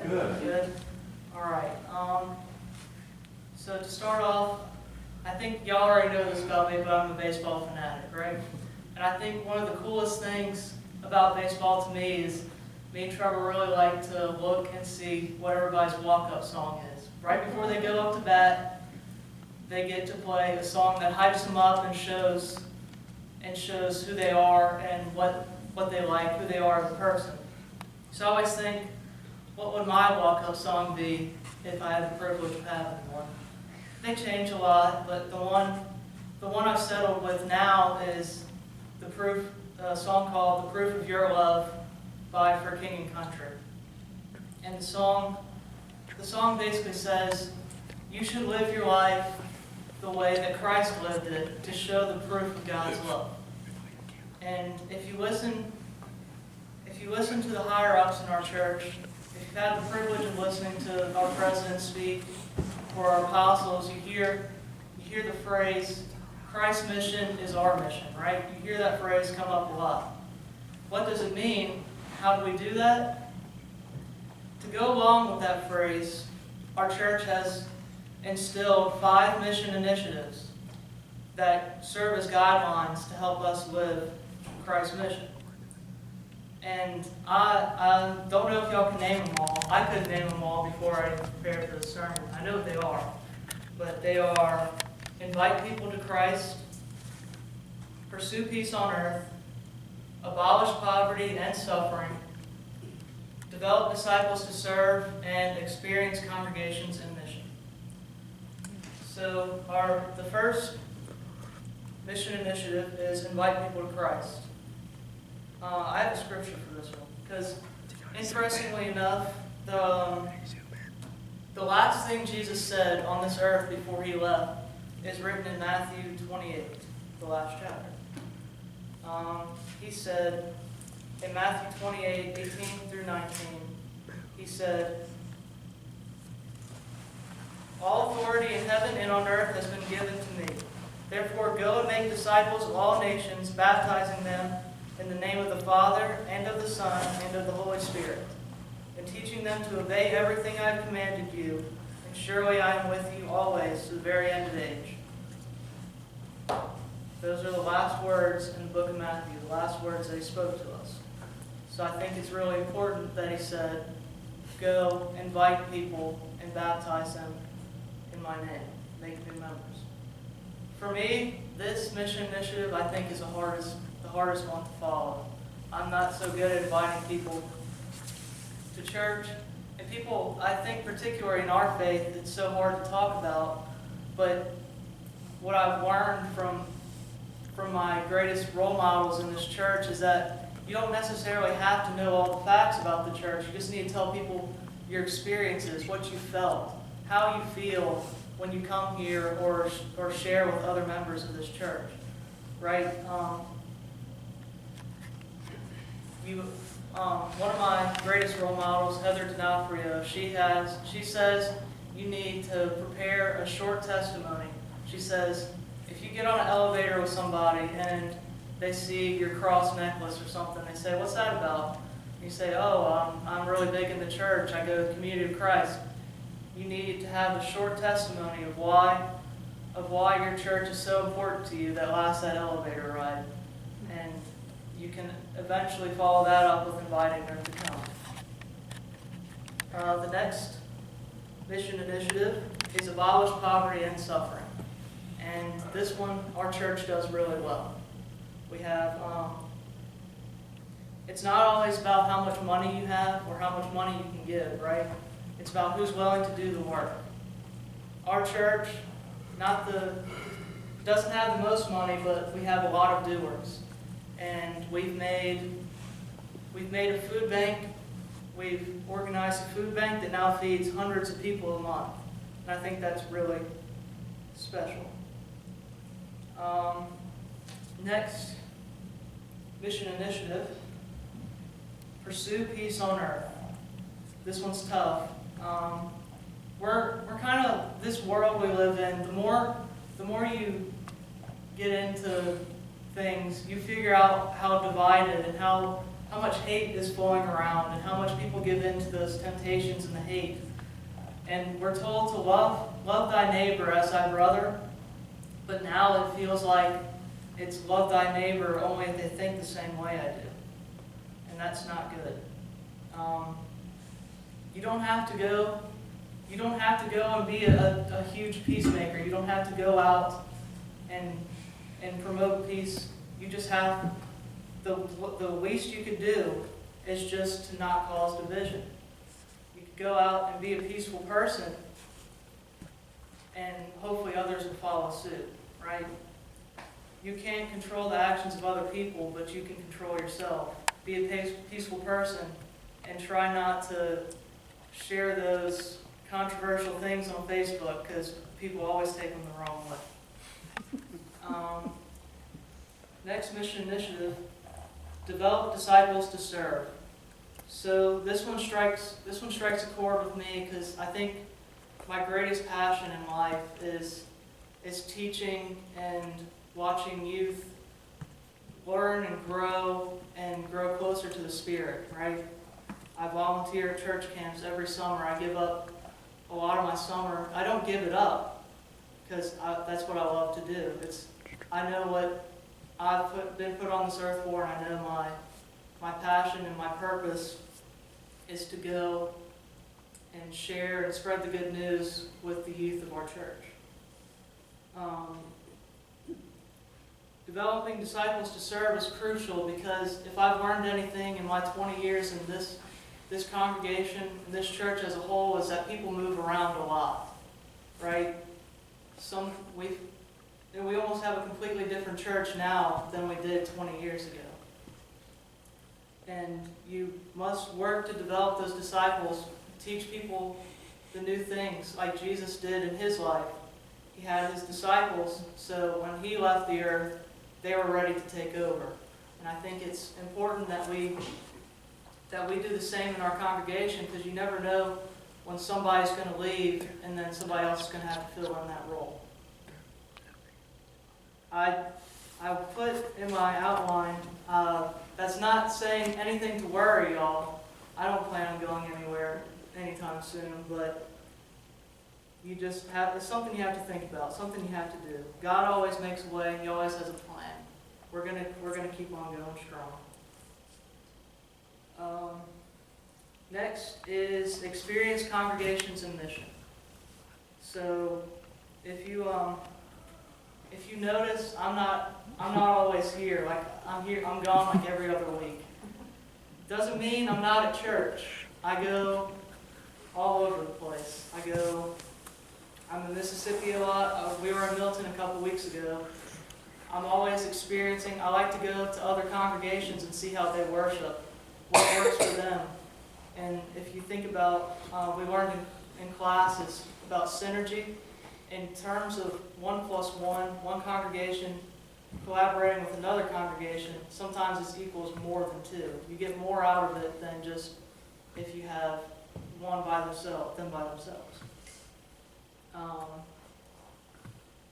Good. Good. All right. So to start off, I think y'all already know this about me, but I'm a baseball fanatic, right? And I think one of the coolest things about baseball to me is me and Trevor really like to look and see what everybody's walk-up song is. Right before they go up to bat, they get to play a song that hypes them up and shows who they are and what they like, who they are as a person. So I always think, what would my walk-up song be if I had the privilege of having one? They change a lot, but the one I've settled with now is a song called "The Proof of Your Love" by For King and Country. And the song basically says, you should live your life the way that Christ lived it to show the proof of God's love. And if you listen to the higher ups in our church, if you've had the privilege of listening to our president speak or our apostles, you hear the phrase, Christ's mission is our mission, right? You hear that phrase come up a lot. What does it mean? How do we do that? To go along with that phrase, our church has instilled 5 mission initiatives that serve as guidelines to help us live Christ's mission. And I don't know if y'all can name them all. I couldn't name them all before I prepared for the sermon. I know what they are. But they are: invite people to Christ, pursue peace on earth, abolish poverty and suffering, develop disciples to serve, and experience congregations in mission. So the first mission initiative is invite people to Christ. I have a scripture for this one, because interestingly enough, the last thing Jesus said on this earth before he left is written in Matthew 28, the last chapter. He said, in Matthew 28, 18 through 19, he said, all authority in heaven and on earth has been given to me. Therefore go and make disciples of all nations, baptizing them in the name of the Father, and of the Son, and of the Holy Spirit, and teaching them to obey everything I have commanded you, and surely I am with you always to the very end of age. Those are the last words in the book of Matthew, the last words that he spoke to us. So I think it's really important that he said, go, invite people, and baptize them in my name. Make new members. For me, this mission initiative, I think, is the hardest one to follow. I'm not so good at inviting people to church. And people, I think particularly in our faith, it's so hard to talk about. But what I've learned from my greatest role models in this church is that you don't necessarily have to know all the facts about the church. You just need to tell people your experiences, what you felt, how you feel when you come here or share with other members of this church, right? One of my greatest role models, Heather D'Onofrio, she says you need to prepare a short testimony. She says, if you get on an elevator with somebody and they see your cross necklace or something, they say, what's that about? You say, I'm really big in the church. I go to the Community of Christ. You need to have a short testimony of why your church is so important to you that lasts that elevator ride. And you can eventually follow that up with inviting them to come. The next mission initiative is abolish poverty and suffering. And this one, our church does really well. We have, it's not always about how much money you have or how much money you can give, right? It's about who's willing to do the work. Our church, doesn't have the most money, but we have a lot of doers. And we've made a food bank. We've organized a food bank that now feeds hundreds of people a month. And I think that's really special. Next mission initiative, pursue peace on earth. This one's tough. We're kind of, this world we live in, the more you get into things, you figure out how divided and how much hate is flowing around and how much people give in to those temptations and the hate. And we're told to love thy neighbor as thy brother, but now it feels like it's love thy neighbor only if they think the same way I do. And that's not good. You don't have to go and be a huge peacemaker. You don't have to go out and promote peace. You just have, the least you could do is just to not cause division. You could go out and be a peaceful person, and hopefully others will follow suit, right? You can't control the actions of other people, but you can control yourself. Be a peaceful person and try not to share those controversial things on Facebook, because people always take them the wrong way. Next mission initiative, develop disciples to serve. So this one strikes a chord with me, because I think my greatest passion in life is teaching and watching youth learn and grow closer to the Spirit, right? I volunteer at church camps every summer. I give up a lot of my summer. I don't give it up, because that's what I love to do. I know what I've been put on this earth for, and I know my passion and my purpose is to go and share and spread the good news with the youth of our church. Developing disciples to serve is crucial, because if I've learned anything in my 20 years in this congregation, and this church as a whole, is that people move around a lot, right? We almost have a completely different church now than we did 20 years ago. And you must work to develop those disciples, teach people the new things like Jesus did in his life. He had his disciples, so when he left the earth, they were ready to take over. And I think it's important that we do the same in our congregation, because you never know when somebody's going to leave and then somebody else is going to have to fill in that role. I put in my outline, that's not saying anything to worry, y'all. I don't plan on going anywhere anytime soon, but it's something you have to think about, something you have to do. God always makes a way. He always has a plan. We're gonna keep on going strong. Next is experience congregations and mission. So if you notice, I'm not always here. Like I'm gone like every other week. Doesn't mean I'm not at church. I go all over the place. I'm in Mississippi a lot. We were in Milton a couple weeks ago. I'm always experiencing. I like to go to other congregations and see how they worship, what works for them. And if you think about, we learned in classes about synergy in terms of 1 + 1, one congregation collaborating with another congregation. Sometimes it equals more than 2. You get more out of it than just if you have one by themselves.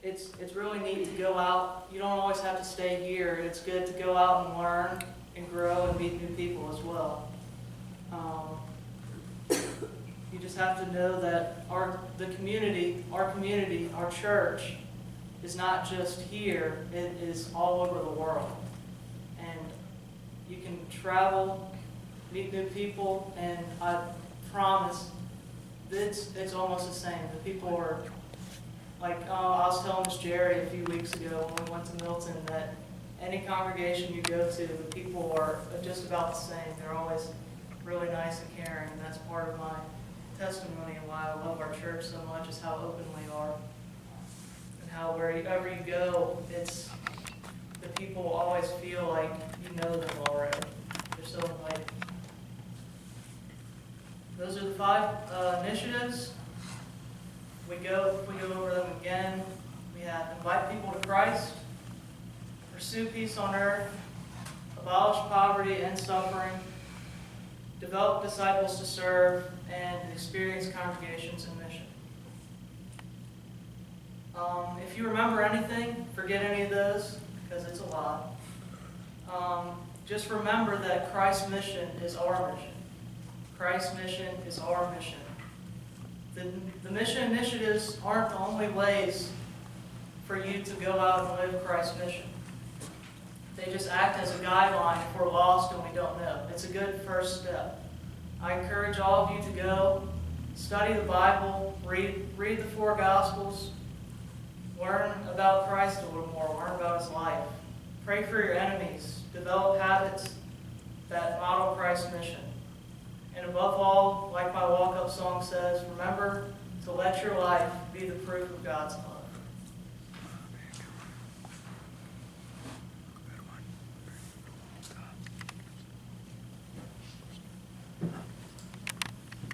It's really neat to go out. You don't always have to stay here. It's good to go out and learn and grow and meet new people as well. You just have to know that our community, our church, is not just here. It is all over the world. And you can travel, meet new people, and I promise it's almost the same. The people are like, I was telling Miss Jerry a few weeks ago when we went to Milton that any congregation you go to, the people are just about the same. They're always really nice and caring, and that's part of my testimony and why I love our church so much, is how open we are. And how wherever you go, the people always feel like you know them already. They're so inviting. Those are the 5 initiatives. If we go over them again, we have invite people to Christ, pursue peace on earth, abolish poverty and suffering, develop disciples to serve, and experience congregations and mission. If you remember anything, forget any of those, because it's a lot. just remember that Christ's mission is our mission. Christ's mission is our mission. The mission initiatives aren't the only ways for you to go out and live Christ's mission. They just act as a guideline if we're lost and we don't know. It's a good first step. I encourage all of you to go study the Bible, read the 4 Gospels, learn about Christ a little more, learn about his life. Pray for your enemies. Develop habits that model Christ's mission. And above all, like my walk-up song says, remember to let your life be the proof of God's love.